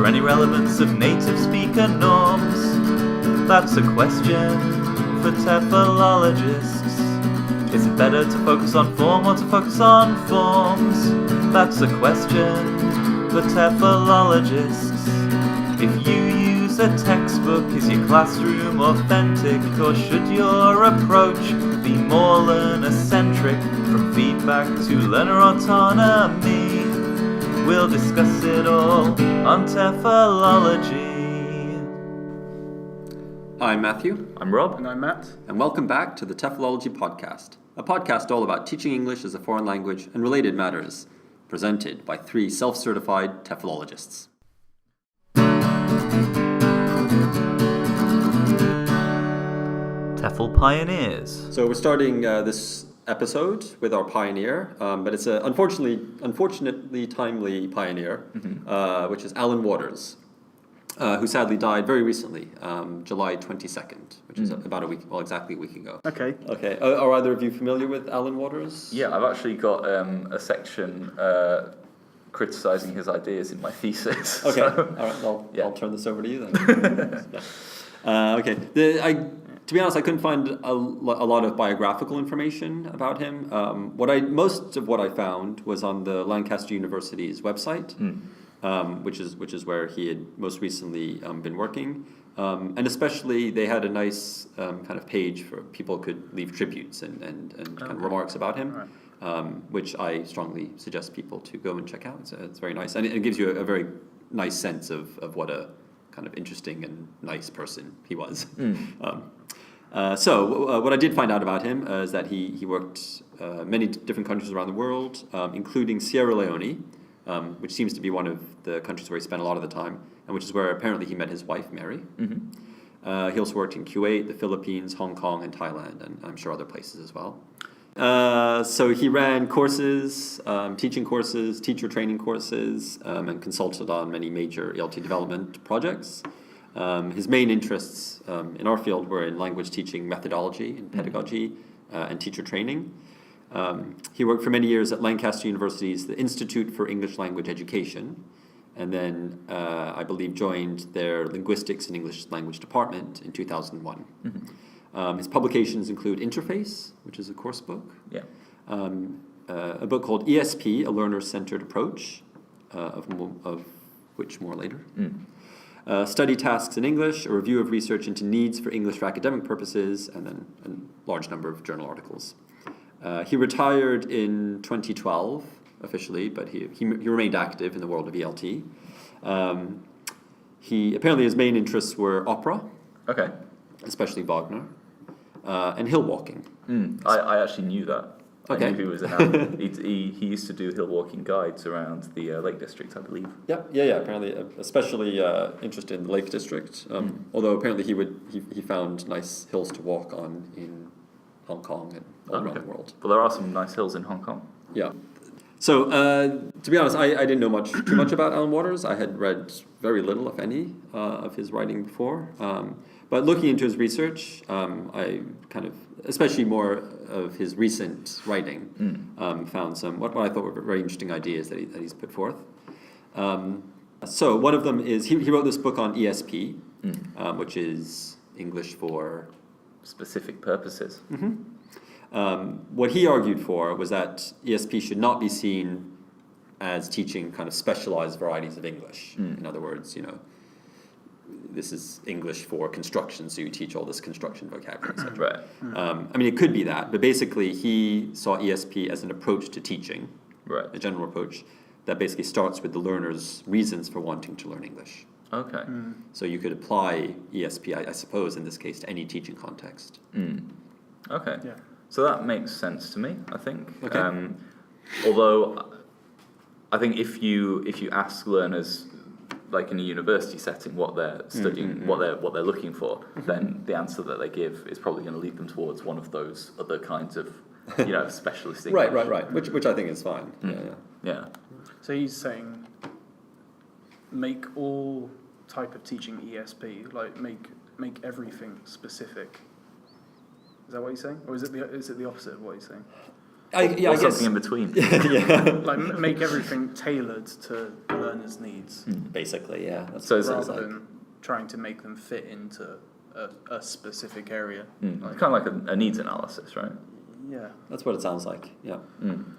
there any relevance of native speaker norms? That's a question for TEFLologists. Is it better to focus on form or to focus on forms? That's a question for TEFLologists. If you use a textbook, is your classroom authentic, or should your approach be more learner-centric? From feedback to learner autonomy, we'll discuss it all on TEFLology. I'm Matthew. I'm Rob. And I'm Matt. And welcome back to the TEFLology Podcast, a podcast all about teaching English as a foreign language and related matters, presented by 3 self-certified TEFLologists. TEFL Pioneers. So we're starting this episode with our pioneer, but it's an unfortunately timely pioneer, which is Alan Waters, who sadly died very recently, July 22nd, which is about a week, exactly a week ago. Okay. Okay. Are either of you familiar with Alan Waters? Yeah, I've actually got a section criticising his ideas in my thesis. Okay. So, All right. I'll turn this over to you then. Okay. To be honest, I couldn't find a lot of biographical information about him. Most of what I found was on the Lancaster University's website, which is where he had most recently been working. And especially, they had a nice kind of page for people could leave tributes and kind of remarks about him, which I strongly suggest people to go and check out. It's very nice, and it gives you a very nice sense of what a kind of interesting and nice person he was. So what I did find out about him is that he worked many different countries around the world, including Sierra Leone, which seems to be one of the countries where he spent a lot of the time, and which is where apparently he met his wife, Mary. He also worked in Kuwait, the Philippines, Hong Kong, and Thailand, and I'm sure other places as well. So he ran courses, teaching courses, teacher training courses, and consulted on many major ELT development projects. His main interests in our field were in language teaching methodology and pedagogy and teacher training. He worked for many years at Lancaster University's the Institute for English Language Education, and then I believe joined their Linguistics and English Language Department in 2001. His publications include Interface, which is a course book, a book called ESP, A Learner-Centered Approach, of which more later. Study Tasks in English, a review of research into needs for English for academic purposes, and then a large number of journal articles. He retired in 2012 officially, but he remained active in the world of ELT. Apparently his main interests were opera, especially Wagner, and hill walking. I actually knew that. Okay. I knew he was an he used to do hill walking guides around the Lake District, I believe. Yeah. Apparently, especially interested in the Lake District. Although apparently he found nice hills to walk on in Hong Kong and all around the world. But there are some nice hills in Hong Kong. Yeah. So to be honest, I didn't know too much about Alan Waters. I had read very little, if any, of his writing before. But looking into his research, I kind of, especially more of his recent writing, found some what I thought were very interesting ideas that he's put forth. So one of them is he wrote this book on ESP, which is English for specific purposes. What he argued for was that ESP should not be seen as teaching kind of specialized varieties of English. In other words, this is English for construction, so you teach all this construction vocabulary, etc. I mean, it could be that, but basically he saw ESP as an approach to teaching, a general approach that basically starts with the learner's reasons for wanting to learn English. Okay. So you could apply ESP, I suppose, in this case, to any teaching context. Okay. Yeah. So that makes sense to me, I think. Okay. Although I think if you ask learners, like in a university setting, what they're studying, what they're looking for, then the answer that they give is probably going to lead them towards one of those other kinds of, specialist English. Right. Which I think is fine. Yeah. So he's saying, make all type of teaching ESP, like make everything specific. Is that what he's saying, or is it the opposite of what he's saying? or something in between. Yeah. Like make everything tailored to the learner's needs, Basically, yeah. That's So what it's it sounds rather like. than trying to make them fit into a specific area. It's kind of like a needs analysis, right? Yeah. That's what it sounds like, yeah. Mm.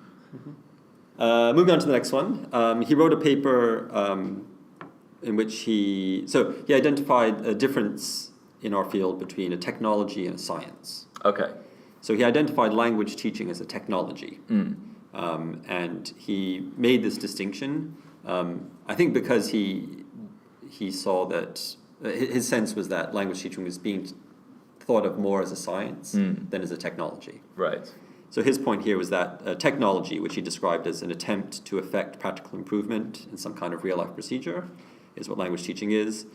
Moving on to the next one. He wrote a paper in which he identified a difference in our field between a technology and a science. Okay. So he identified language teaching as a technology. And he made this distinction, I think because he saw that, his sense was that language teaching was being thought of more as a science than as a technology. Right. So his point here was that technology, which he described as an attempt to effect practical improvement in some kind of real-life procedure, is what language teaching is.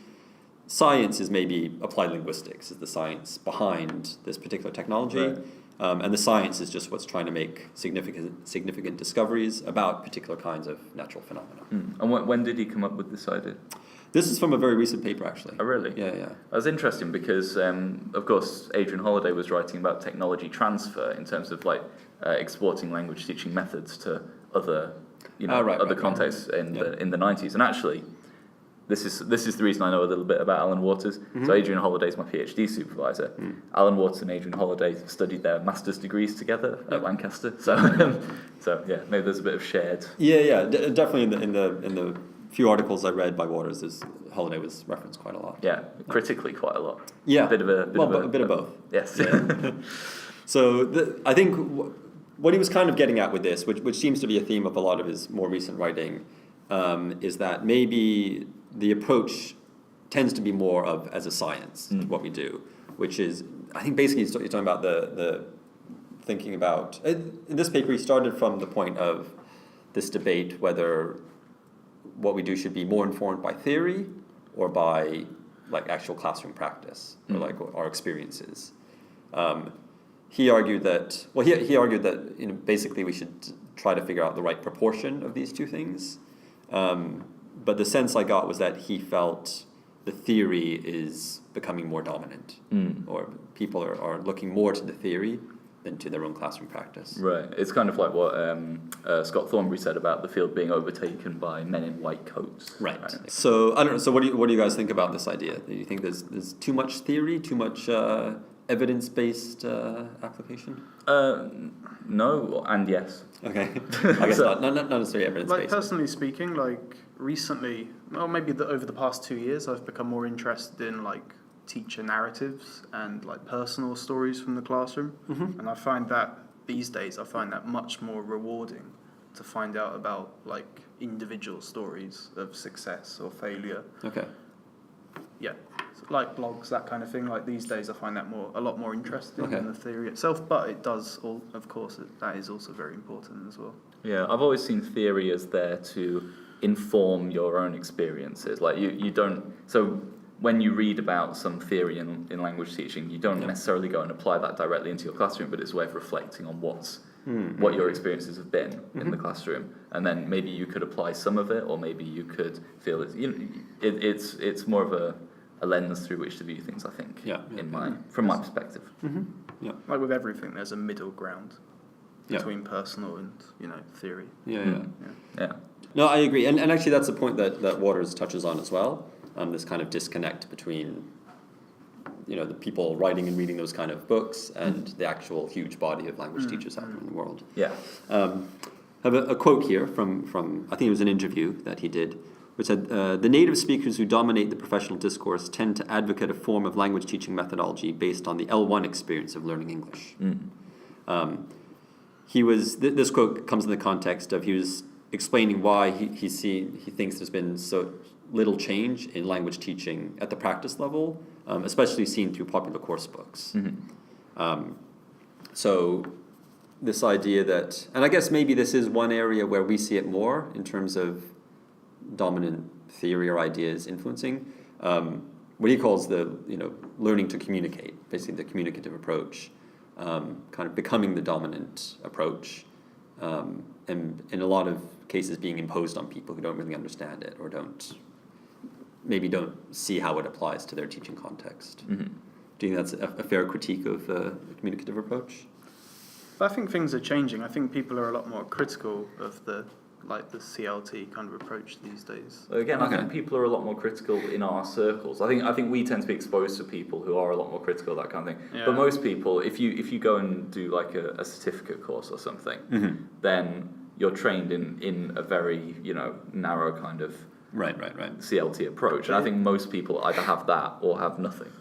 Science is maybe applied linguistics, is the science behind this particular technology. Right. And the science is just what's trying to make significant discoveries about particular kinds of natural phenomena. And when did he come up with this idea? This is from a very recent paper, actually. Oh, really? Yeah. That's interesting because, of course, Adrian Holiday was writing about technology transfer in terms of like exporting language teaching methods to other, contexts in the 90s. And actually, this is the reason I know a little bit about Alan Waters. So Adrian Holiday is my PhD supervisor. Alan Waters and Adrian Holiday studied their master's degrees together at Lancaster. So, yeah, maybe there's a bit of shared. Yeah. Definitely in the few articles I read by Waters, Holiday was referenced quite a lot. Yeah, critically quite a lot. Yeah, a bit of both. Yes. Yeah. So I think what he was kind of getting at with this, which seems to be a theme of a lot of his more recent writing, is that maybe the approach tends to be more of as a science what we do, which is, I think basically he's talking about the thinking about, in this paper he started from the point of this debate whether what we do should be more informed by theory or by like actual classroom practice or like our experiences. He argued that basically we should try to figure out the right proportion of these two things. But the sense I got was that he felt the theory is becoming more dominant, or people are looking more to the theory than to their own classroom practice. Right. It's kind of like what Scott Thornbury said about the field being overtaken by men in white coats. Right. So I don't know. So what do you guys think about this idea? Do you think there's too much theory, too much evidence-based application? No, and yes. Okay. I guess not necessarily evidence-based. Like personally speaking, like recently, or maybe over the past 2 years, I've become more interested in like teacher narratives and like personal stories from the classroom. And I find that these days much more rewarding to find out about like individual stories of success or failure. Okay. Yeah, like blogs, that kind of thing. Like these days I find that a lot more interesting than the theory itself, but it does of course that is also very important as well. Yeah, I've always seen theory as there to inform your own experiences. Like you don't, so when you read about some theory in language teaching, you don't necessarily go and apply that directly into your classroom, but it's a way of reflecting on what your experiences have been in the classroom, and then maybe you could apply some of it, or maybe you could feel it's more of a lens through which to view things. I think, from my perspective. Yeah. Like with everything, there's a middle ground between personal and theory. Yeah. Yeah. No, I agree, and actually that's the point that Waters touches on as well. This kind of disconnect between, the people writing and reading those kind of books and the actual huge body of language teachers out there in the world. Yeah. I have a quote here from I think it was an interview that he did, which said, "The native speakers who dominate the professional discourse tend to advocate a form of language teaching methodology based on the L1 experience of learning English." This quote comes in the context of he was explaining why he thinks there's been so little change in language teaching at the practice level, especially seen through popular course books. So this idea that, and I guess maybe this is one area where we see it more in terms of dominant theory or ideas influencing, what he calls the learning to communicate, basically the communicative approach, kind of becoming the dominant approach, and in a lot of cases being imposed on people who don't really understand it or don't see how it applies to their teaching context. Do you think that's a fair critique of the communicative approach? I think things are changing. I think people are a lot more critical of the CLT kind of approach these days. Again, I think people are a lot more critical in our circles. I think we tend to be exposed to people who are a lot more critical of that kind of thing. Yeah. But most people, if you go and do like a certificate course or something, then you're trained in a very narrow kind of Right. CLT approach. And I think most people either have that or have nothing.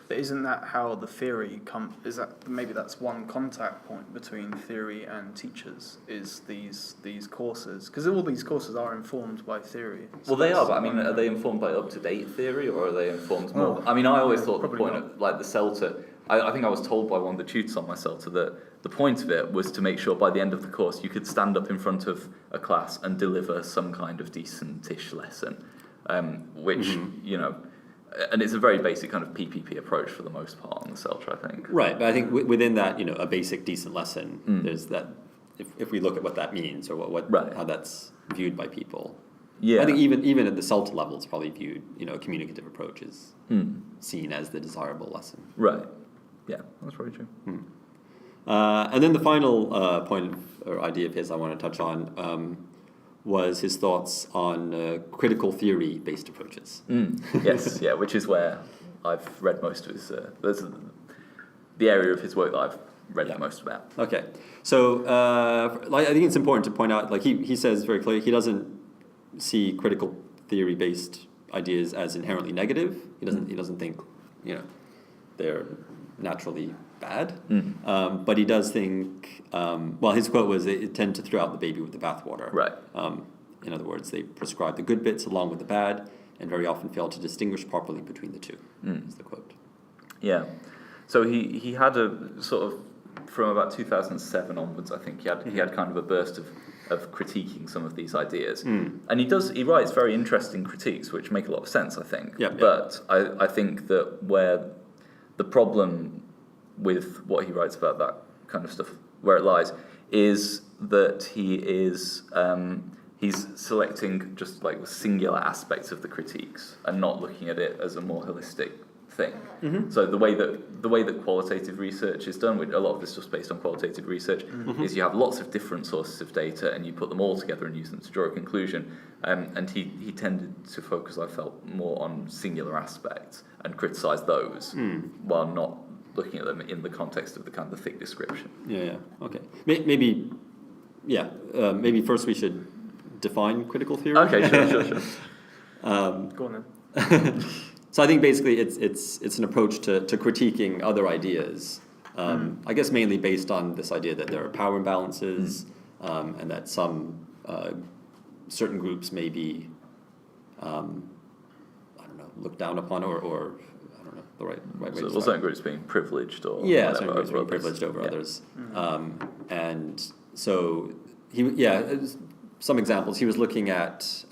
But isn't that how the theory is that maybe that's one contact point between theory and teachers, is these courses, because all these courses are informed by theory. Well, they are, but I mean, are they informed by up-to-date theory, or are they informed more? I mean, I always thought the point of, like, the CELTA, I think I was told by one of the tutors on my CELTA that the point of it was to make sure by the end of the course you could stand up in front of a class and deliver some kind of decent-ish lesson, which, and it's a very basic kind of PPP approach for the most part on the CELTA, I think. Right, but I think within that, a basic decent lesson, there's that. If we look at what that means or how that's viewed by people, I think even at the CELTA level, it's probably viewed. A communicative approach is seen as the desirable lesson. Right. Yeah, that's probably true. And then the final point or idea of his I want to touch on was his thoughts on critical theory-based approaches. Yes, which is where I've read most of his. That's the area of his work that I've read the most about. Okay, so I think it's important to point out, like he says very clearly, he doesn't see critical theory-based ideas as inherently negative. He doesn't think they're naturally bad, but he does think. His quote was, "They tend to throw out the baby with the bathwater." Right. In other words, they prescribe the good bits along with the bad, and very often fail to distinguish properly between the two. Is the quote. Yeah. So he had a sort of, from about 2007 onwards, I think he had kind of a burst of critiquing some of these ideas, and he writes very interesting critiques which make a lot of sense, I think. But I think that where the problem with what he writes about that kind of stuff, where it lies, is that he's selecting just like singular aspects of the critiques and not looking at it as a more holistic thing. So the way that qualitative research is done, with a lot of this stuff's based on qualitative research, is you have lots of different sources of data and you put them all together and use them to draw a conclusion. And he tended to focus, I felt, more on singular aspects and criticise those, while not looking at them in the context of the kind of thick description. Okay. Maybe first we should define critical theory. Okay, sure. Go on then. So I think basically it's an approach to critiquing other ideas. I guess mainly based on this idea that there are power imbalances, and that some certain groups may be, looked down upon or I don't know the right way. So certain groups being privileged or certain groups being privileged over others, and so some examples. He was looking at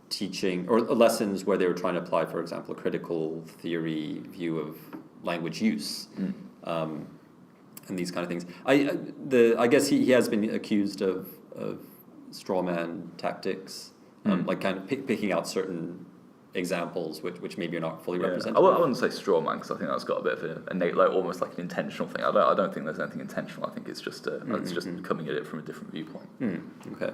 teaching or lessons where they were trying to apply, for example, a critical theory view of language use, and these kind of things. I guess he has been accused of strawman tactics, like kind of picking out certain examples which maybe are not fully representative. I wouldn't say straw man, because I think that's got a bit of like almost like an intentional thing. I don't think there's anything intentional. I think it's just it's just coming at it from a different viewpoint. Okay.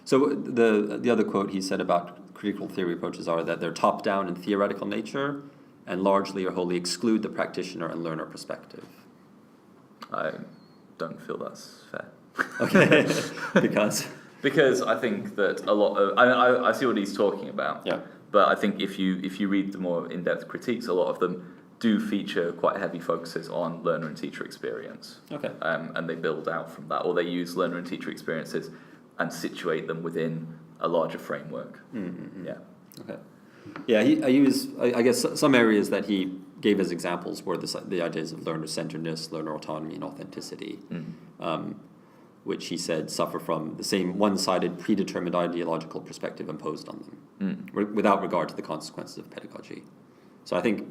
So the other quote he said about critical theory approaches are that they're top down in theoretical nature and largely or wholly exclude the practitioner and learner perspective. I don't feel that's fair. Okay. Because I think that a lot of I see what he's talking about. Yeah. But I think if you read the more in-depth critiques, a lot of them do feature quite heavy focuses on learner and teacher experience. Okay. And they build out from that, or they use learner and teacher experiences and situate them within a larger framework. Yeah. Okay. Yeah, I guess some areas that he gave as examples were the ideas of learner-centeredness, learner autonomy, and authenticity, which he said suffer from the same one-sided, predetermined ideological perspective imposed on them, without regard to the consequences of pedagogy. So I think,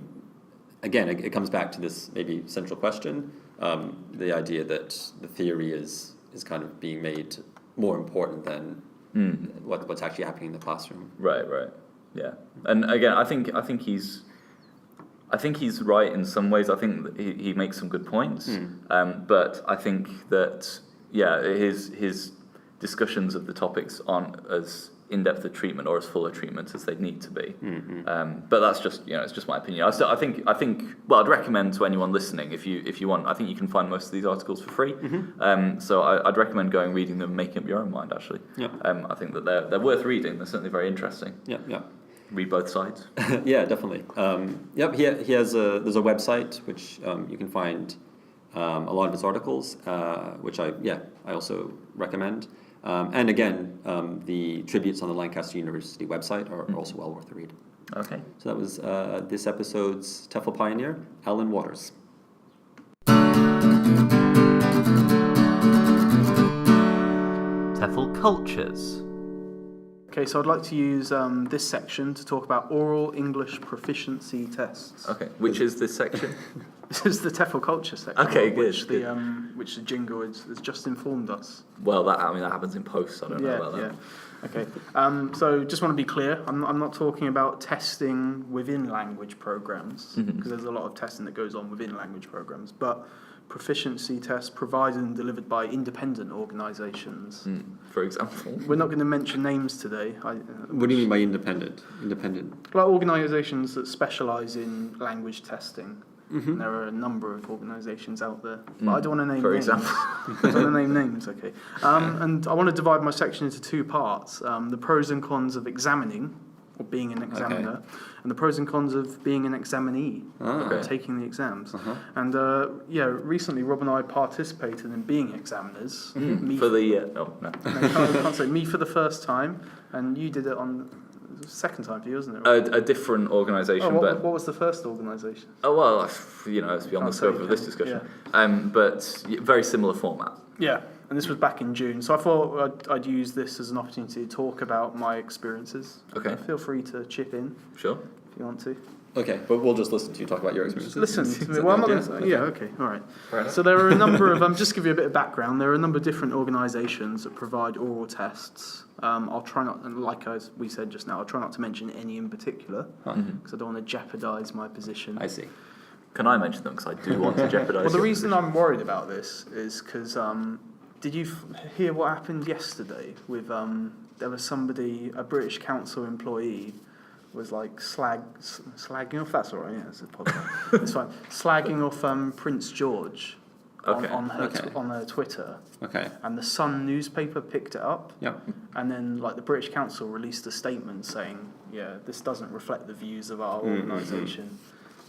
again, it comes back to this maybe central question, the idea that the theory is kind of being made more important than what's actually happening in the classroom. Right. Yeah. And again, I think he's I think he's right in some ways. I think that he makes some good points, but I think that his discussions of the topics aren't as in-depth a treatment or as full a treatment as they'd need to be. But that's just it's just my opinion. I think I'd recommend to anyone listening if you want. I think you can find most of these articles for free. So I'd recommend going reading them, making up your own mind. Actually, I think that they're worth reading. They're certainly very interesting. Read both sides. Yeah, definitely. He has there's a website which you can find a lot of his articles, which I also recommend. And again, the tributes on the Lancaster University website are also well worth a read. Okay. So that was this episode's TEFL pioneer, Alan Waters. TEFL cultures. Okay, so I'd like to use this section to talk about oral English proficiency tests. Okay, which is this section? This is the TEFL culture section. Okay, good. Which the jingle has just informed us. Well, that happens in post. So I don't know about that. Okay. So just want to be clear. I'm not talking about testing within language programs because there's a lot of testing that goes on within language programs, but proficiency tests provided and delivered by independent organisations. For example, we're not going to mention names today. What do you mean by independent? Independent? Like organisations that specialise in language testing. There are a number of organisations out there, but I don't want to name names. Example. I don't want to name names, okay. And I want to divide my section into two parts, the pros and cons of examining, or being an examiner, and the pros and cons of being an examinee, taking the exams. And recently Rob and I participated in being examiners. Me for the can't say me for the first time, and you did it on the second time for you, wasn't it? A different organisation. What was the first organisation? Oh well, it's beyond the scope of this discussion. But very similar format. Yeah. And this was back in June, so I thought I'd use this as an opportunity to talk about my experiences. Okay. Feel free to chip in. Sure. If you want to. Okay, but we'll just listen to you talk about your experiences. Listen to me. Well, I'm not going to... Yeah, okay, all right. So there are a number of... just to give you a bit of background, there are a number of different organisations that provide oral tests. I'll try not... And like we said just now, I'll try not to mention any in particular, because I don't want to jeopardise my position. I see. Can I mention them? Because I do want to jeopardise Well, the reason I'm worried about this is because... did you hear what happened yesterday with there was somebody, a British Council employee, was like slagging off, that's all right, it's a podcast, it's fine, slagging off Prince George on her Twitter. Okay. And the Sun newspaper picked it up. Yep. And then the British Council released a statement saying, this doesn't reflect the views of our organisation.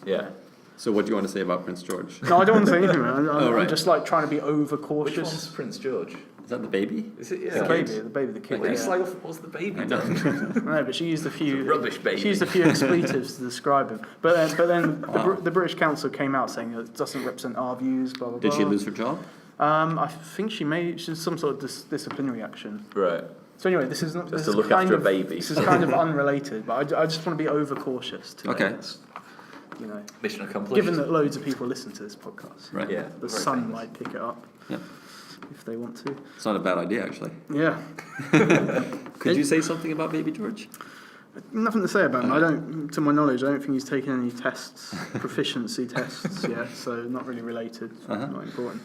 Yeah. So what do you want to say about Prince George? No, I don't want to say anything. I'm just trying to be overcautious. Which one's Prince George? Is that the baby? Is it? The baby, the kid. What's the baby done? No, but she used a few rubbish baby. She used a few expletives to describe him. But then the British Council came out saying it doesn't represent our views. Blah blah blah. Did she lose her job? I think she's some sort of disciplinary action. Right. So anyway, this is not just to look after a baby. This is kind of unrelated, but I just want to be overcautious today. Okay. Mission accomplished. Given that loads of people listen to this podcast, right? Yeah. The Sun might pick it up. Yeah. If they want to. It's not a bad idea, actually. Yeah. Could you say something about Baby George? Nothing to say about him. To my knowledge, I don't think he's taken any tests, proficiency tests yet, so not really related, not important.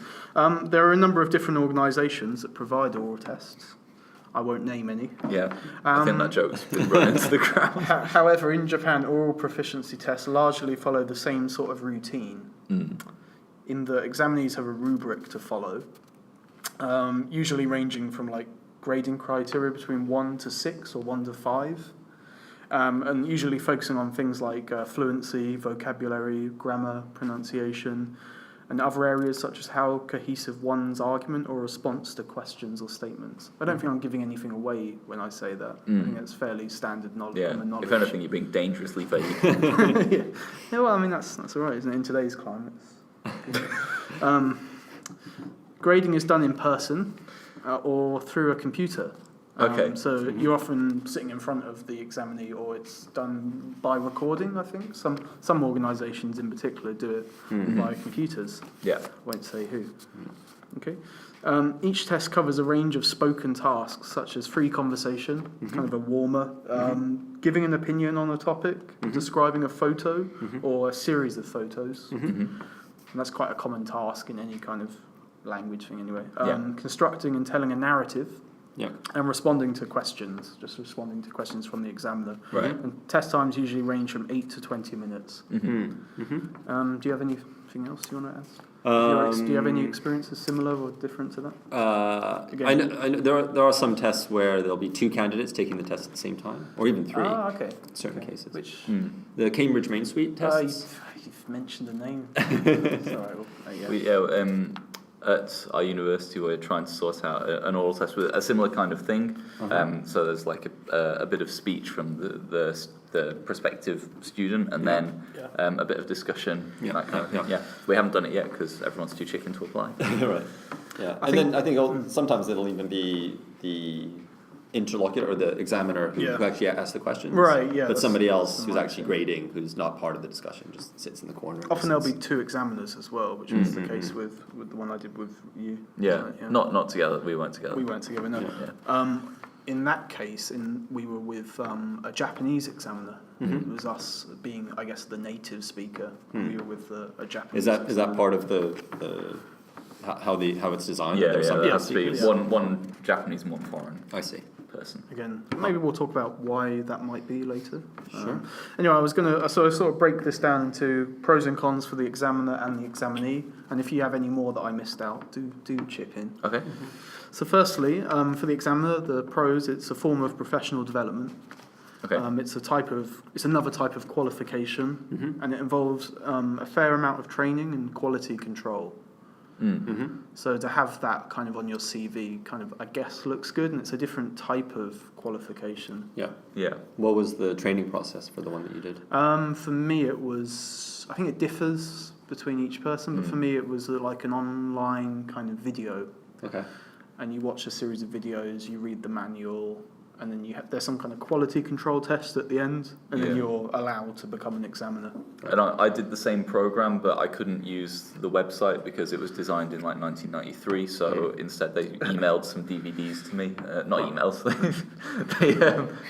There are a number of different organisations that provide oral tests. I won't name any. Yeah, I think that joke's been run into the ground. However, in Japan, oral proficiency tests largely follow the same sort of routine. In that examinees have a rubric to follow, usually ranging from grading criteria between 1 to 6 or 1 to 5. And usually focusing on things like fluency, vocabulary, grammar, pronunciation, and other areas such as how cohesive one's argument or response to questions or statements. I don't think I'm giving anything away when I say that. I think it's fairly standard knowledge. Yeah, knowledge. If anything, you're being dangerously vague. Yeah, well, I mean, that's all right, isn't it, in today's climate? Grading is done in person or through a computer. Okay. So you're often sitting in front of the examinee, or it's done by recording, I think. Some organisations in particular do it by computers. Yeah. Won't say who. Okay. Each test covers a range of spoken tasks, such as free conversation, kind of a warmer, giving an opinion on a topic, describing a photo or a series of photos. And that's quite a common task in any kind of language thing anyway. Constructing and telling a narrative. And responding to questions, just responding to questions from the examiner. Right. And test times usually range from 8 to 20 minutes. Do you have anything else you want to add? Do you have any experiences similar or different to that? I know there are some tests where there'll be 2 candidates taking the test at the same time, or even 3 okay. in certain cases. Which The Cambridge Main Suite tests. you've mentioned the name. It's all right, well, At our university, we're trying to sort out an oral test with a similar kind of thing. So there's like a bit of speech from the prospective student, and then a bit of discussion. That kind of thing. Yeah, we haven't done it yet because everyone's too chicken to apply. Right. Yeah, I think sometimes it'll even be the interlocutor or the examiner who actually asks the questions. Right, yeah. But somebody else who's actually grading, who's not part of the discussion, just sits in the corner. Often there'll be 2 examiners as well, which was the case with the one I did with you. Yeah, not together. We weren't together. We weren't together, no. In that case, we were with a Japanese examiner. It was us being, I guess, the native speaker. We were with a Japanese. Is that part of the how it's designed? Yeah, there has to be one Japanese and one foreign. I see. Person. Again, maybe we'll talk about why that might be later. Sure. Anyway, I was going to sort of break this down into pros and cons for the examiner and the examinee. And if you have any more that I missed out, do chip in. Okay. So firstly, for the examiner, the pros, it's a form of professional development. Okay. It's another type of qualification, and it involves a fair amount of training and quality control. So to have that kind of on your CV kind of, I guess, looks good, and it's a different type of qualification. Yeah. What was the training process for the one that you did? For me, it was, I think it differs between each person, but for me it was like an online kind of video. Okay. And you watch a series of videos, you read the manual, and then there's some kind of quality control test at the end, and then you're allowed to become an examiner. And I did the same program, but I couldn't use the website because it was designed in like 1993. So instead, they emailed some DVDs to me. Not emails, they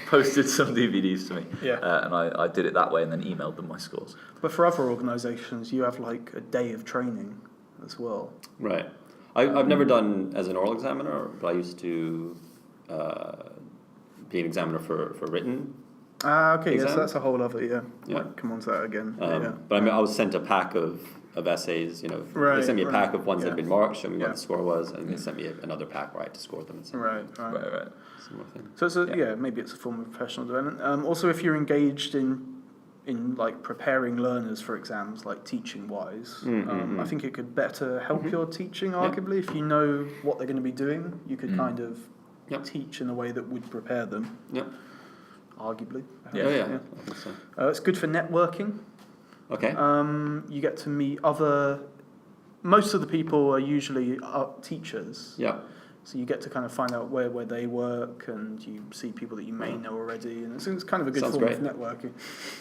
posted some DVDs to me. And I did it that way, and then emailed them my scores. But for other organisations, you have like a day of training as well. Right. I've never done as an oral examiner, but I used to be an examiner for written. Okay, exam. yes, that's a whole other, Might come on to that again. But I was sent a pack of essays, they sent me a pack of ones that had been marked, showing me what the score was, and they sent me another pack where I had to score them. And right. Similar thing. So maybe it's a form of professional development. Also, if you're engaged in like preparing learners for exams, like teaching wise, I think it could better help your teaching, arguably. If you know what they're going to be doing, you could kind of teach in a way that would prepare them. Arguably. I think so. It's good for networking. Okay. You get to meet most of the people are usually teachers. Yeah. So you get to kind of find out where they work, and you see people that you may know already, and it's kind of a good form of networking.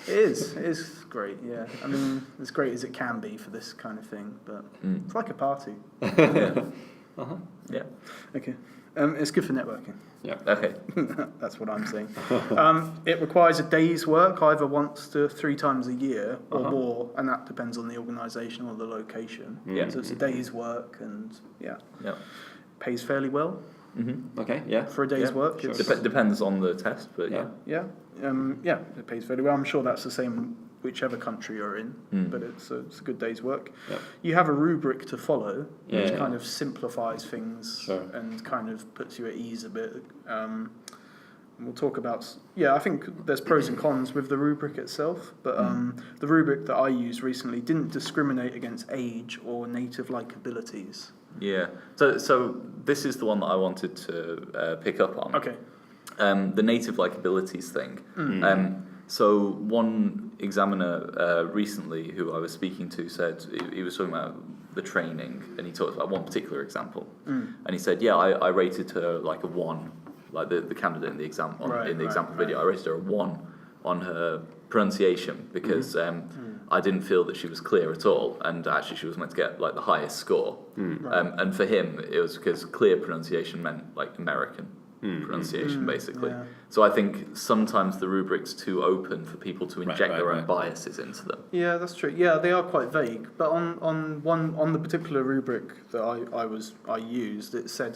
It is great, yeah. I mean, as great as it can be for this kind of thing, but it's like a party. Yeah. Okay. It's good for networking. Yeah. Okay. That's what I'm saying. It requires a day's work, either once to 3 times a year or more, and that depends on the organisation or the location. So it's a day's work, and pays fairly well. Okay. Yeah. For a day's work. Sure. Depends on the test, but It pays fairly well. I'm sure that's the same whichever country you're in, but it's a good day's work. Yep. You have a rubric to follow, which kind of simplifies things and kind of puts you at ease a bit. We'll talk about... I think there's pros and cons with the rubric itself, but the rubric that I used recently didn't discriminate against age or native-like abilities. Yeah. So this is the one that I wanted to pick up on. Okay. The native-like abilities thing. So one examiner recently who I was speaking to said, he was talking about the training, and he talked about one particular example. And he said, I rated her like a 1, like the candidate in the example video. I rated her a 1 on her pronunciation because I didn't feel that she was clear at all, and actually she was meant to get like the highest score. Right. And for him, it was because clear pronunciation meant like American pronunciation, basically. Yeah. So I think sometimes the rubric's too open for people to inject their own biases into them. Yeah, that's true. Yeah, they are quite vague. But on the particular rubric that I used, it said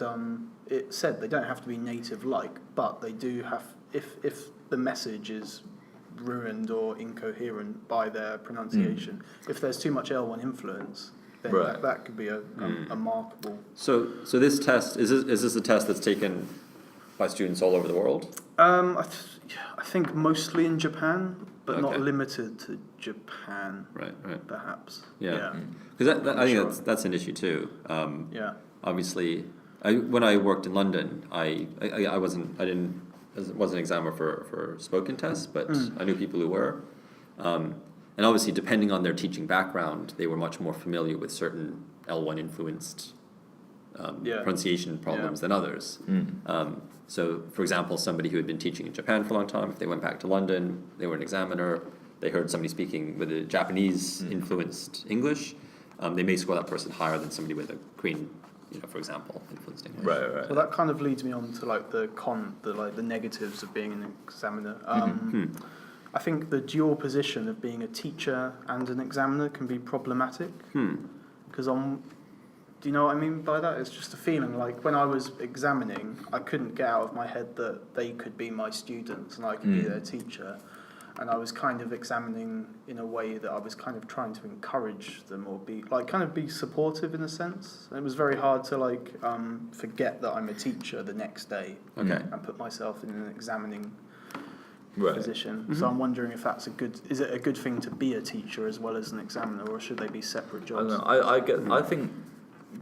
they don't have to be native like, but they do have if the message is ruined or incoherent by their pronunciation. If there's too much L1 influence, then that could be a markable. So this test is this a test that's taken by students all over the world? I think mostly in Japan, but not Okay. limited to Japan. Right. Perhaps. Yeah. Because I think that's an issue too. Yeah. Obviously, when I worked in London, I wasn't an examiner for spoken tests, but I knew people who were. And obviously, depending on their teaching background, they were much more familiar with certain L1 influenced pronunciation problems than others. So, for example, somebody who had been teaching in Japan for a long time, if they went back to London, they were an examiner, they heard somebody speaking with a Japanese influenced English, they may score that person higher than somebody with a Korean, for example, influenced English. Right. Well, that kind of leads me on to like the negatives of being an examiner. I think the dual position of being a teacher and an examiner can be problematic. Because do you know what I mean by that? It's just a feeling like when I was examining, I couldn't get out of my head that they could be my students and I could be their teacher. And I was kind of examining in a way that I was kind of trying to encourage them or be supportive in a sense. And it was very hard to forget that I'm a teacher the next day and put myself in an examining position. So I'm wondering if is it a good thing to be a teacher as well as an examiner, or should they be separate jobs? I don't know. I think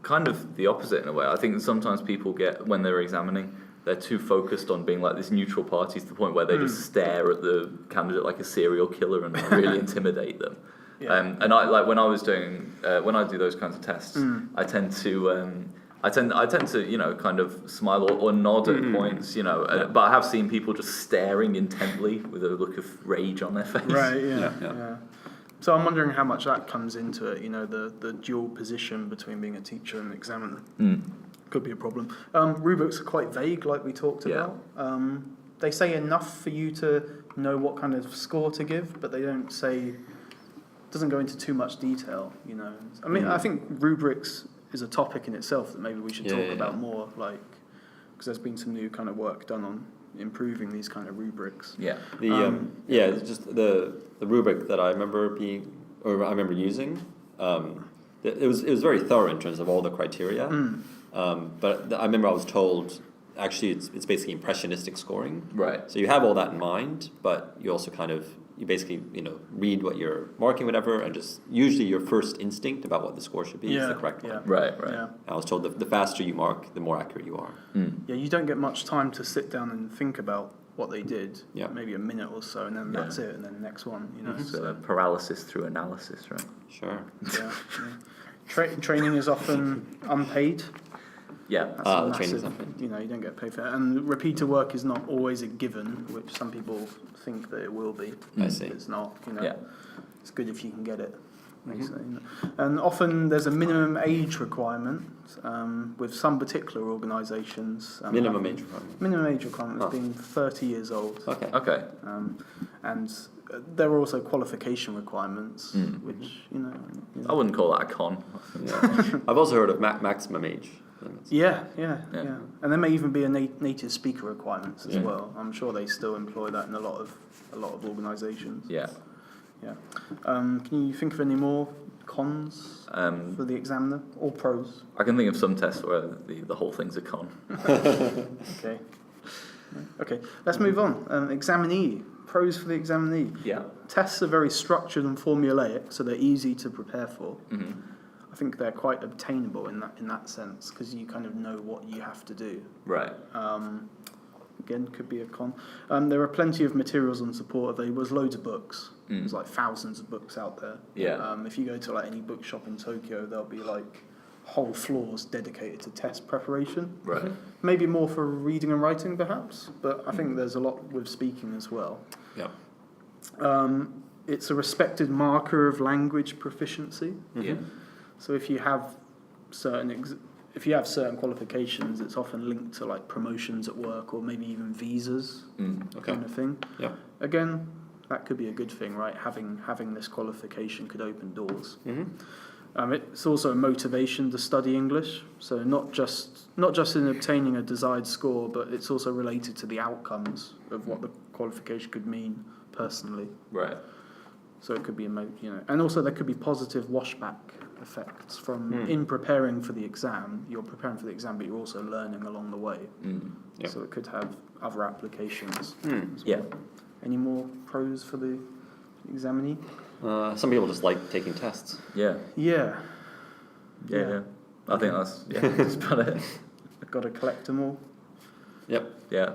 kind of the opposite in a way. I think sometimes people get, when they're examining, they're too focused on being like this neutral party to the point where they just stare at the candidate like a serial killer and really intimidate them. And I when I was doing when I do those kinds of tests, I tend to kind of smile or nod at points, but I have seen people just staring intently with a look of rage on their face. Right. Yeah. So I'm wondering how much that comes into it. The dual position between being a teacher and an examiner. Could be a problem. Rubrics are quite vague, like we talked about. They say enough for you to know what kind of score to give, but they don't say. Doesn't go into too much detail. I mean, I think rubrics is a topic in itself that maybe we should talk about more, because there's been some new kind of work done on improving these kind of rubrics. Just the rubric that I remember using. It was very thorough in terms of all the criteria. But I remember I was told actually it's basically impressionistic scoring. Right. So you have all that in mind, but you also you basically read what you're marking, whatever, and just usually your first instinct about what the score should be is the correct one. Right. Yeah. I was told the faster you mark, the more accurate you are. Yeah, you don't get much time to sit down and think about what they did. Yeah. Maybe a minute or so, and then that's it, and then the next one. So paralysis through analysis, right? Sure. Training is often unpaid. Yeah. That's a massive, you don't get paid for that. And repeater work is not always a given, which some people think that it will be. I see. It's not, It's good if you can get it. And often there's a minimum age requirement with some particular organisations. Minimum age requirement? Minimum age requirement is being 30 years old. Okay. And there are also qualification requirements, which, I wouldn't call that a con. Yeah. I've also heard of maximum age. Yeah. And there may even be a native speaker requirements as well. I'm sure they still employ that in a lot of organisations. Yeah. Can you think of any more cons for the examiner or pros? I can think of some tests where the whole thing's a con. Okay. Let's move on. Examinee. Pros for the examinee. Yeah. Tests are very structured and formulaic, so they're easy to prepare for. I think they're quite obtainable in that sense, because you kind of know what you have to do. Right. Again, could be a con. There are plenty of materials on support. There was loads of books. There's like thousands of books out there. Yeah. If you go to any bookshop in Tokyo, there'll be whole floors dedicated to test preparation. Right. Maybe more for reading and writing, perhaps. But I think there's a lot with speaking as well. Yeah. it's a respected marker of language proficiency. Yeah. So if you have certain qualifications, it's often linked to like promotions at work or maybe even visas, kind of thing. Yeah. Again, that could be a good thing, right? Having this qualification could open doors. It's also a motivation to study English. So not just in obtaining a desired score, but it's also related to the outcomes of what the qualification could mean personally. Right. So it could be and also there could be positive washback effects from in preparing for the exam. You're preparing for the exam, but you're also learning along the way. Yep. So it could have other applications. As well. Yeah. Any more pros for the examinee? Some people just like taking tests. Yeah. Yeah. Yeah. I think that's about it. Got to collect them all. Yep. Yeah.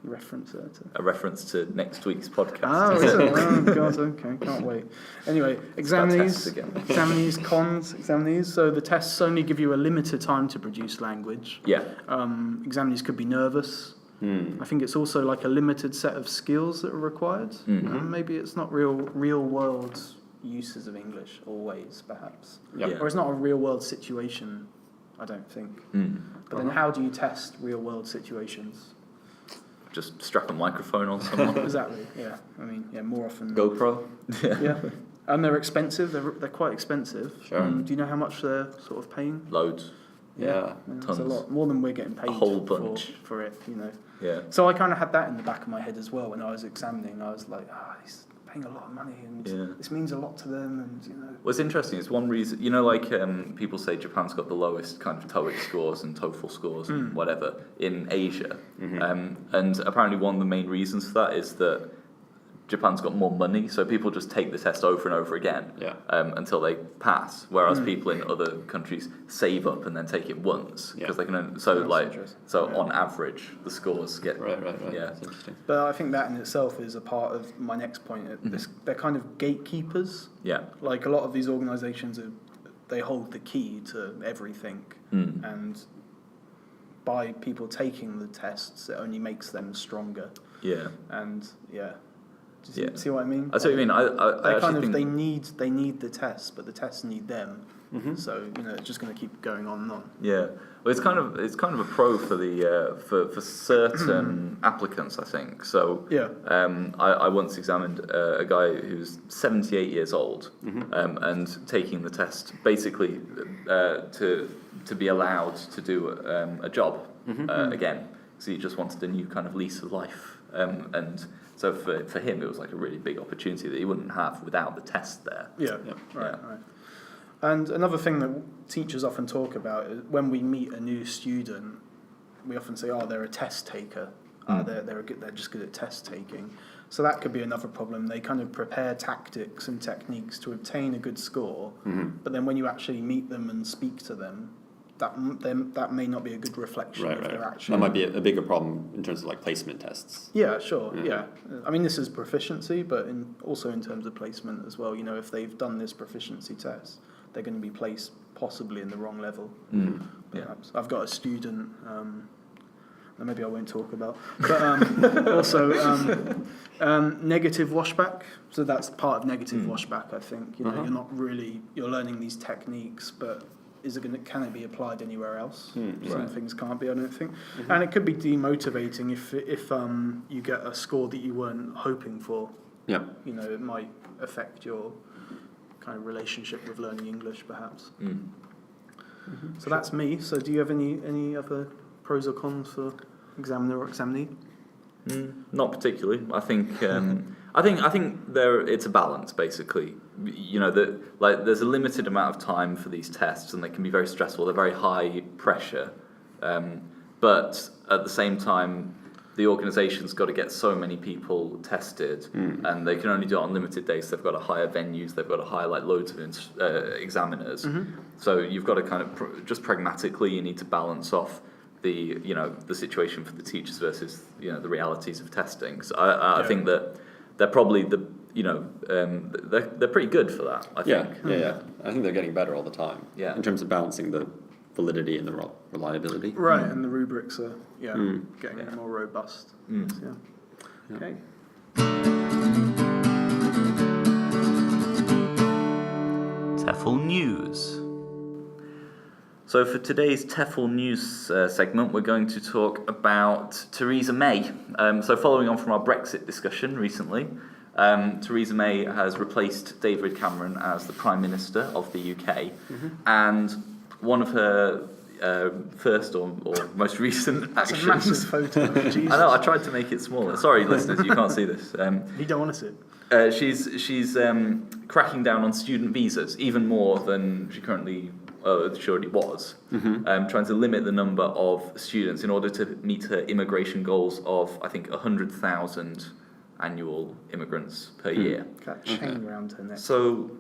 Reference it to. A reference to next week's podcast. Oh, is it? Oh, God, okay, can't wait. Anyway, examinees, examinees. So the tests only give you a limited time to produce language. Yeah. Examinees could be nervous. I think it's also like a limited set of skills that are required. Maybe it's not real world uses of English always, perhaps. Yep. Yeah. Or it's not a real world situation, I don't think. But then how do you test real world situations? Just strap a microphone on someone. Exactly, yeah. I mean, more often... GoPro. Yeah. And they're expensive. They're quite expensive. Sure. Do you know how much they're sort of paying? Loads. Yeah. It's Tons. a lot. More than we're getting paid A whole bunch. for it, Yeah. So I kind of had that in the back of my head as well when I was examining. I was like, he's paying a lot of money and this means a lot to them and, What's interesting is one reason, like people say Japan's got the lowest kind of TOEIC scores and TOEFL scores and whatever in Asia. And apparently one of the main reasons for that is that Japan's got more money, so people just take the test over and over again until they pass. Whereas people in other countries save up and then take it once because they can. On average, the scores get Right. Yeah, That's interesting. But I think that in itself is a part of my next point. They're kind of gatekeepers. yeah, Like a lot of these organisations, they hold the key to everything, and by people taking the tests, it only makes them stronger. yeah. And do you Yeah. see what I mean? I see what you mean. I actually think they need the tests, but the tests need them. So it's just going to keep going on and on. Yeah, well, it's kind of a pro for the for certain applicants, I think. So I once examined a guy who's 78 years old and taking the test basically to be allowed to do a job again. So he just wanted a new kind of lease of life, and so for him it was like a really big opportunity that he wouldn't have without the test there. Right. And another thing that teachers often talk about is when we meet a new student, we often say, they're a test taker. They're just good at test taking. So that could be another problem. They kind of prepare tactics and techniques to obtain a good score, but then when you actually meet them and speak to them, that may not be a good reflection of their action. That might be a bigger problem in terms of like placement tests. Yeah, sure. Yeah. I mean, this is proficiency, but also in terms of placement as well. If they've done this proficiency test, they're going to be placed possibly in the wrong level. Perhaps. I've got a student, that maybe I won't talk about, but also negative washback. So that's part of negative washback, I think. You're learning these techniques, but can it be applied anywhere else? Some things can't be, I don't think. And it could be demotivating if you get a score that you weren't hoping for. Yeah. It might affect your kind of relationship with learning English, perhaps. So that's me. So do you have any other pros or cons for examiner or examinee? Not particularly. I think I think it's a balance basically. There's a limited amount of time for these tests, and they can be very stressful. They're very high pressure, but at the same time, the organisation's got to get so many people tested, and they can only do it on limited days. So they've got to hire venues, they've got to hire loads of examiners. So you've got to kind of just pragmatically, you need to balance off the situation for the teachers versus the realities of testing. So I think that they're probably they're pretty good for that. I think. Yeah. I think they're getting better all the time. Yeah. In terms of balancing the validity and the reliability. Right, and the rubrics are getting more robust. Okay. TEFL News. So for today's TEFL News segment, we're going to talk about Theresa May. So following on from our Brexit discussion recently, Theresa May has replaced David Cameron as the Prime Minister of the UK, and one of her first or most recent That's actions... a massive photo. Jesus. I know, I tried to make it smaller. Sorry, listeners, you can't see this. You don't want to see it. She's cracking down on student visas, even more than she already was, trying to limit the number of students in order to meet her immigration goals of, I think, 100,000 annual immigrants per year. That chain round her neck. So,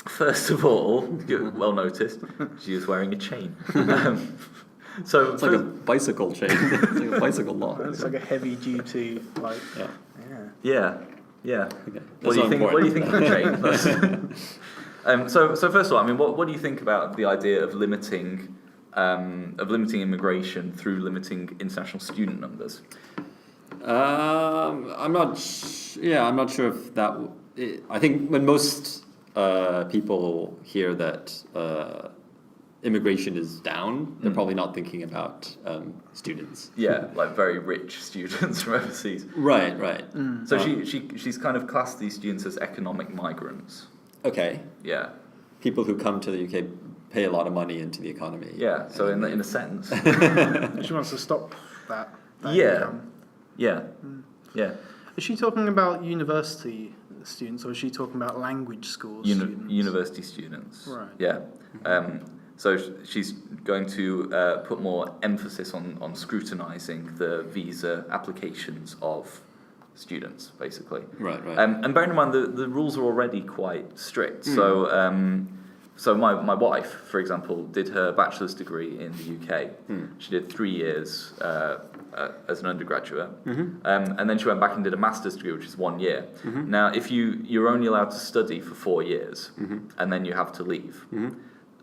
first of all, well noticed, she was wearing a chain. So It's like a bicycle chain. It's like a bicycle lock. It's like a heavy duty, like, Yeah. Okay. What do you think of the chain? So first of all, I mean, what do you think about the idea of limiting immigration through limiting international student numbers? I'm not sure if that. I think when most people hear that immigration is down, they're probably not thinking about students. Yeah, like very rich students from overseas. Right. So she's kind of classed these students as economic migrants. Okay. Yeah. People who come to the UK pay a lot of money into the economy. Yeah. So in a sense. She wants to stop that Yeah. income. Yeah. Yeah. Is she talking about university students, or is she talking about language school students? University students. Right. Yeah. So she's going to put more emphasis on scrutinising the visa applications of students, basically. Right. And bearing in mind, the rules are already quite strict. So my wife, for example, did her bachelor's degree in the UK. She did 3 years as an undergraduate, and then she went back and did a master's degree, which is 1 year. Now, if you're only allowed to study for 4 years, and then you have to leave.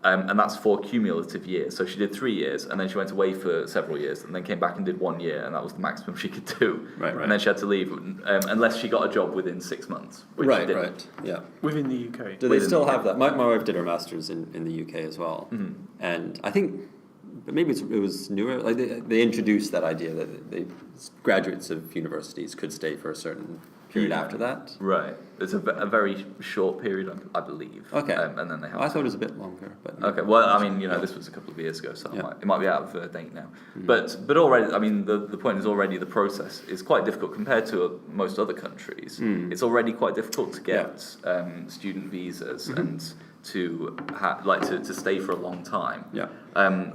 And that's 4 cumulative years. So she did 3 years, and then she went away for several years, and then came back and did 1 year, and that was the maximum she could do. Right. And then she had to leave, unless she got a job within 6 months. Which she didn't. Right. Yeah. Within the UK. Do they still have that? My wife did her master's in the UK as well, and I think, but maybe it was newer. Like they introduced that idea that graduates of universities could stay for a certain period after that. Right. It's a very short period, I believe. Okay. And then they have. I thought it was a bit longer, but Okay. Well, I mean, this was a couple of years ago, so it might be out of date now. But already, I mean, the point is already the process is quite difficult compared to most other countries. It's already quite difficult to get student visas and to to stay for a long time. Yeah.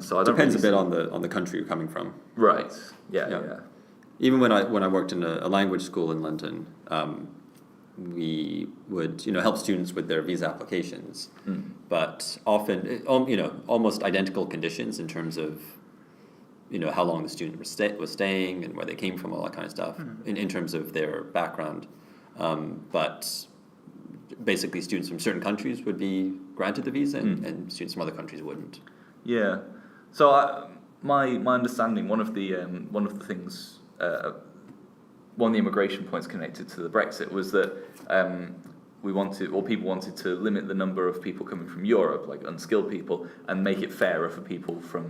So I don't depends really a bit on the country you're coming from. Right. Yeah. Even when I worked in a language school in London, we would help students with their visa applications, but often almost identical conditions in terms of how long the student was staying and where they came from, all that kind of stuff in terms of their background. But basically, students from certain countries would be granted the visa, and students from other countries wouldn't. Yeah. So my understanding, one of the things. One of the immigration points connected to the Brexit was that people wanted to limit the number of people coming from Europe, like unskilled people, and make it fairer for people from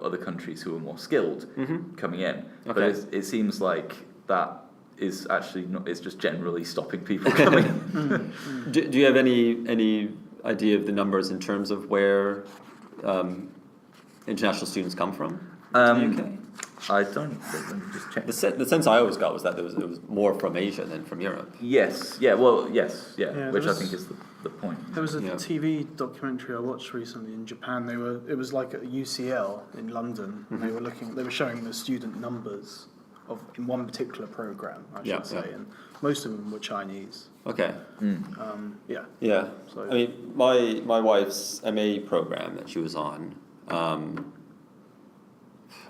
other countries who are more skilled coming in. Okay. But it seems like that is actually not. It's just generally stopping people coming in. Do you have any idea of the numbers in terms of where international students come from in the UK? I don't think. Let me just check. The sense I always got was that it was more from Asia than from Europe. Yes. Yeah. Well. Yes. Yeah. Which I was- think is the point. There was a TV documentary I watched recently in Japan. It was like at UCL in London. And they were showing the student numbers in one particular program, I should say, and most of them were Chinese. Okay. Yeah. So I mean, my wife's MA program that she was on.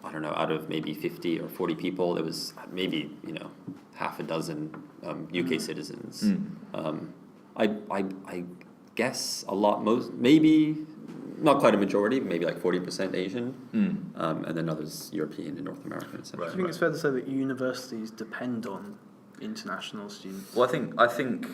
I don't know, out of maybe 50 or 40 people, it was maybe, half a dozen UK citizens. I guess maybe not quite a majority, maybe like 40% Asian, and then others European and North American. Do you think it's fair to say that universities depend on international students? Well, I think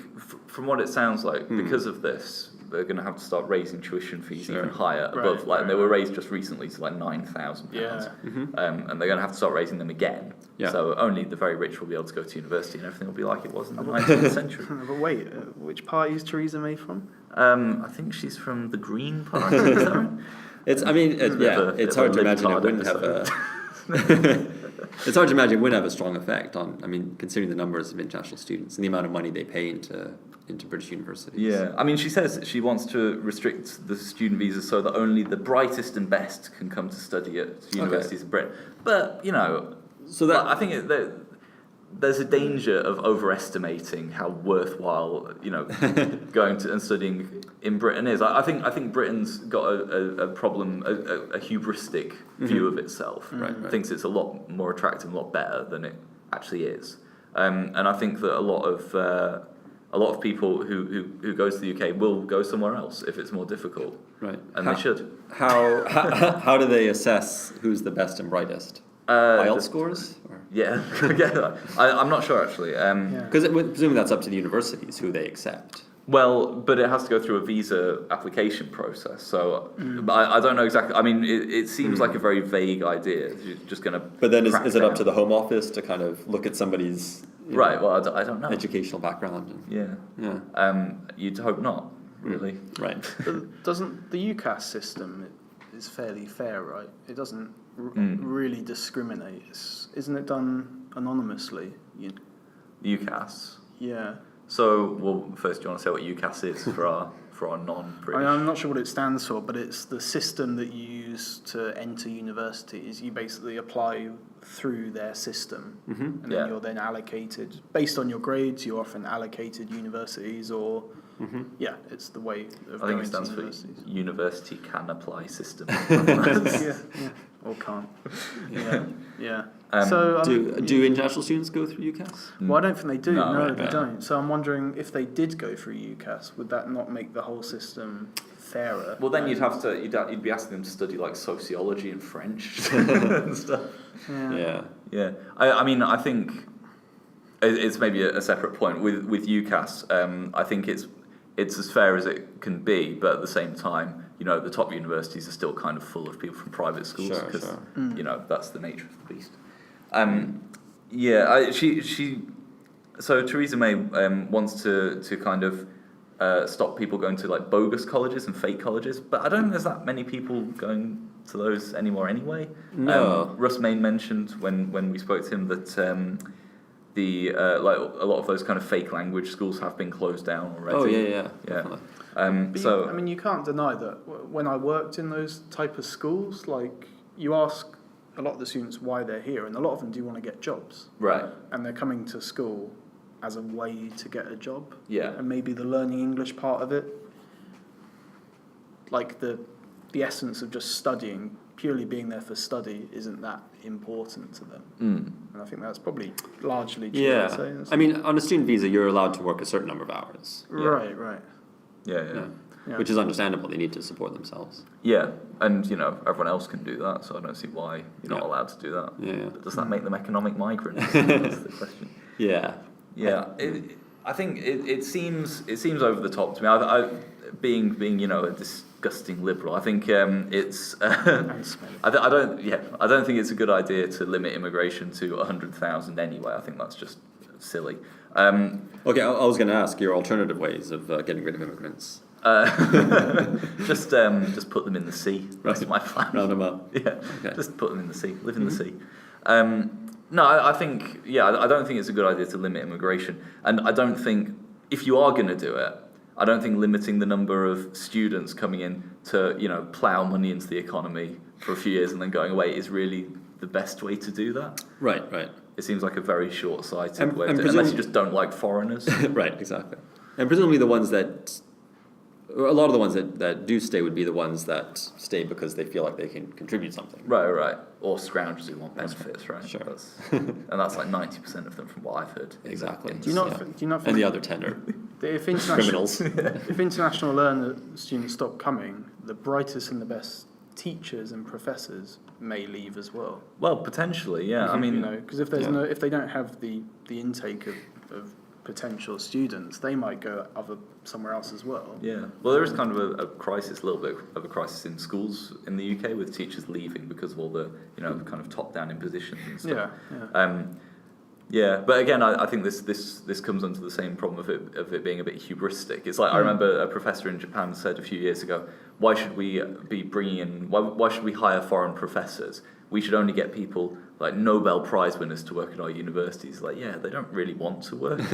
from what it sounds like, because of this, they're going to have to start raising tuition fees even higher Right, above, and they were raised just recently to like £9,000. Yeah. And they're going to have to start raising them again. Yeah. So only the very rich will be able to go to university, and everything will be like it was in the 19th century. But wait, which party is Theresa May from? I think she's from the Green Party. Is that right? It's hard to imagine it wouldn't have a. It's hard to imagine it would have a strong effect on. I mean, considering the numbers of international students and the amount of money they pay into British universities. Yeah, I mean, she says she wants to restrict the student visas so that only the brightest and best can come to study at universities in Britain. But So that I think there's a danger of overestimating how worthwhile going to and studying in Britain is. I think Britain's got a problem, a hubristic view of itself. Right. Thinks it's a lot more attractive, a lot better than it actually is. And I think that a lot of people who go to the UK will go somewhere else if it's more difficult. Right. And they should. How do they assess who's the best and brightest? IELTS scores? Yeah, I'm not sure actually. Because presumably that's up to the universities who they accept. Well, but it has to go through a visa application process. So I don't know exactly. I mean, it seems like a very vague idea. You're just going to. But then is it up to the Home Office to kind of look at somebody's Well, I don't know. educational background? Yeah. You'd hope not, really. Right. But doesn't the UCAS system is fairly fair, right? It doesn't really discriminate. Isn't it done anonymously? UCAS. Yeah. So, well, first, do you want to say what UCAS is for our non-British? I'm not sure what it stands for, but it's the system that you use to enter universities. You basically apply through their system, and then you're then allocated based on your grades. You're often allocated universities, or it's the way of I think going it stands to for universities. University Can Apply System. yeah, or can't. Yeah. So do international students go through UCAS? Well, I don't think they do. No, they right. don't. So I'm wondering if they did go through UCAS, would that not make the whole system fairer? Well, then you'd be asking them to study like sociology and French and stuff. Yeah. I mean, I think it's maybe a separate point with UCAS. I think it's as fair as it can be, but at the same time, the top universities are still kind of full of people from private schools because that's the nature of the beast. So Theresa May wants to kind of stop people going to like bogus colleges and fake colleges, but I don't think there's that many people going to those anymore anyway. No. Russ Main mentioned when we spoke to him that like a lot of those kind of fake language schools have been closed down already. Oh yeah. Definitely. You can't deny that when I worked in those type of schools, like you ask a lot of the students why they're here, and a lot of them do want to get jobs. Right. And they're coming to school as a way to get a job. Yeah. And maybe the learning English part of it, like the essence of just studying, purely being there for study, isn't that important to them. And I think that's probably largely true. Yeah. I'd say. I mean, on a student visa, you're allowed to work a certain number of hours. Right. Yeah. Which is understandable. They need to support themselves. Yeah, and everyone else can do that, so I don't see why you're not allowed to do that. Yeah. But does that make them economic migrants? That's the question. Yeah. I think it seems over the top to me. I being a disgusting liberal, I think it's. I don't think it's a good idea to limit immigration to 100,000 anyway. I think that's just silly. Okay, I was going to ask your alternative ways of getting rid of immigrants. Just put them in the sea. That's my plan. Round them up. Yeah, okay. Just put them in the sea. Live in the sea. No, I think I don't think it's a good idea to limit immigration, and I don't think if you are going to do it, I don't think limiting the number of students coming in to plough money into the economy for a few years and then going away is really the best way to do that. Right. It seems like a very short-sighted way, unless you just don't like foreigners. Right, exactly. And presumably a lot of the ones that do stay would be the ones that stay because they feel like they can contribute something. Right. Or scroungers who want benefits, right? Sure. And that's like 90% of them from what I've heard. Exactly. Do you not think and the other 10 are if criminals. If international learner students stop coming, the brightest and the best teachers and professors may leave as well. Well, potentially, yeah. I mean, because if there's if they don't have the intake of potential students, they might go somewhere else as well. Yeah, well, there is kind of a crisis, a little bit of a crisis in schools in the UK with teachers leaving because of all the, kind of top-down impositions and stuff. Yeah. But again, I think this comes under the same problem of it being a bit hubristic. It's like I remember a professor in Japan said a few years ago, why should we be bringing in? Why should we hire foreign professors? We should only get people like Nobel Prize winners to work at our universities. Like, yeah, they don't really want to work. I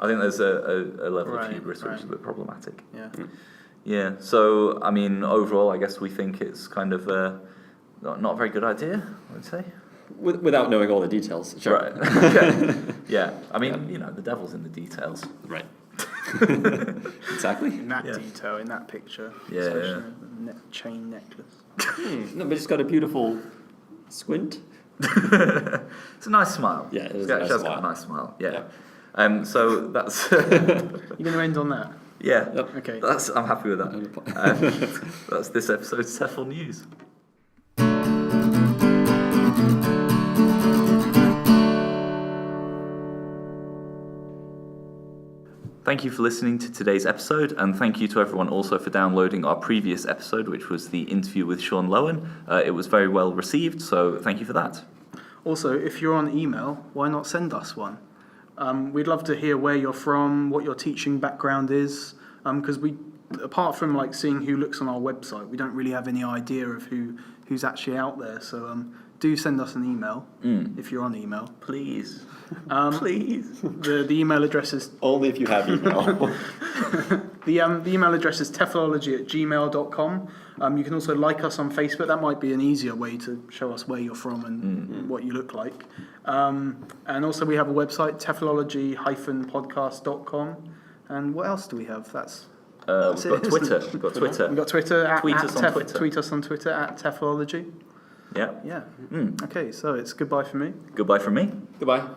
think there's a level of hubris which is a bit problematic. Yeah. Yeah. So I mean, overall, I guess we think it's kind of not a very good idea, I would say. Without knowing all the details. Sure. Right. Okay. Yeah. I mean, the devil's in the details. Right. Exactly. In that detail, in that picture. Yeah. Especially the chain necklace. No, but it's got a beautiful squint. It's a nice smile. Yeah, it is It's a nice got smile. a nice smile. Yeah. So that's. You're going to end on that? Yeah. Yep. Okay. I'm happy with that. That's this episode's TEFL News. Thank you for listening to today's episode, and thank you to everyone also for downloading our previous episode, which was the interview with Sean Lowen. It was very well received, so thank you for that. Also, if you're on email, why not send us one? We'd love to hear where you're from, what your teaching background is, because apart from like seeing who looks on our website, we don't really have any idea of who's actually out there. So do send us an email if you're on email. Please. Please. The email address is Only if you have email. the email address is TEFLology@gmail.com. You can also like us on Facebook. That might be an easier way to show us where you're from and what you look like. And also we have a website, TEFLology-podcast.com. And what else do we have? That's We've got Twitter. We've got Twitter. We've got Twitter. Tweet us on Twitter. Tweet us on Twitter at TEFLology. Yeah. Yeah. Okay, so it's goodbye for me. Goodbye from me. Goodbye.